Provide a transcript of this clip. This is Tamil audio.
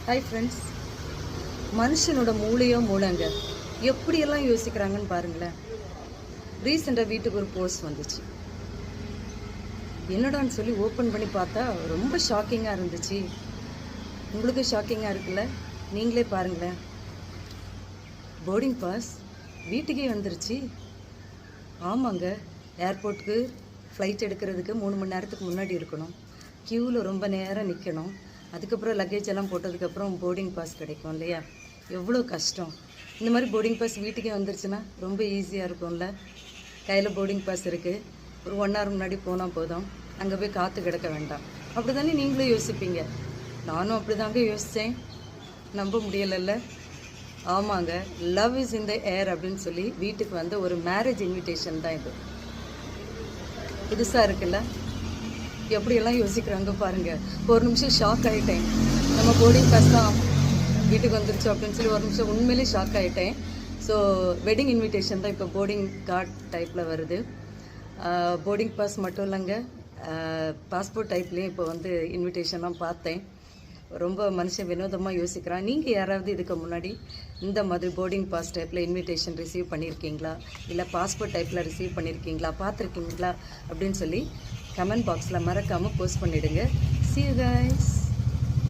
Hi friends. மனுஷனோட மூளைங்க எப்படியெல்லாம் யோசிக்கிறாங்கன்னு பாருங்களேன். ரீசெண்டாக வீட்டுக்கு ஒரு போஸ்ட் வந்துச்சு. என்னடான்னு சொல்லி ஓப்பன் பண்ணி பார்த்தா ரொம்ப ஷாக்கிங்காக இருந்துச்சு. உங்களுக்கு ஷாக்கிங்காக இருக்குல்ல? நீங்களே பாருங்களேன். போர்டிங் பாஸ் வீட்டுக்கே வந்துருச்சு. ஆமாங்க, ஏர்போர்ட்டுக்கு ஃப்ளைட் எடுக்கிறதுக்கு 3 மணி நேரத்துக்கு முன்னாடி இருக்கணும். க்யூவில் ரொம்ப நேரம் நிற்கணும். அதுக்கப்புறம் லக்கேஜ் எல்லாம் போட்டதுக்கப்புறம் போர்டிங் பாஸ் கிடைக்கும் இல்லையா? எவ்வளோ கஷ்டம். இந்த மாதிரி போர்டிங் பாஸ் வீட்டுக்கே வந்துருச்சுன்னா ரொம்ப ஈஸியாக இருக்கும்ல. கையில் போர்டிங் பாஸ் இருக்குது, ஒரு 1 hour முன்னாடி போனால் போதும், அங்கே போய் காற்று கிடக்க வேண்டாம். அப்படி தானே நீங்களும் யோசிப்பீங்க. நானும் அப்படி தாங்க யோசித்தேன். நம்ப முடியலைல்ல? ஆமாங்க, லவ் இஸ் இன் த ஏர் அப்படின்னு சொல்லி வீட்டுக்கு வந்து ஒரு மேரேஜ் இன்விடேஷன் தான் இது. புதுசாக இருக்குல்ல? எப்படியெல்லாம் யோசிக்கிறாங்க பாருங்கள். ஒரு நிமிஷம் ஷாக் ஆகிட்டேன். நம்ம போர்டிங் பாஸ் தான் வீட்டுக்கு வந்துருச்சு அப்படின்னு சொல்லி ஒரு நிமிஷம் உண்மையிலே ஷாக் ஆகிட்டேன். ஸோ வெட்டிங் இன்விடேஷன் தான் இப்போ போர்டிங் கார்டு டைப்பில் வருது. போர்டிங் பாஸ் மட்டும் இல்லைங்க, பாஸ்போர்ட் டைப்லேயும் இப்போ வந்து இன்விடேஷன்லாம் பார்த்தேன். ரொம்ப மனுஷன் வினோதமாக யோசிக்கிறான். நீங்கள் யாராவது இதுக்கு முன்னாடி இந்த மாதிரி போர்டிங் பாஸ் டைப்பில் இன்விடேஷன் ரிசீவ் பண்ணியிருக்கீங்களா, இல்லை பாஸ்போர்ட் டைப்பில் ரிசீவ் பண்ணியிருக்கீங்களா, பார்த்துருக்கீங்களா அப்படின்னு சொல்லி கமெண்ட் பாக்ஸில் மறக்காமல் போஸ்ட் பண்ணிவிடுங்க. See you guys.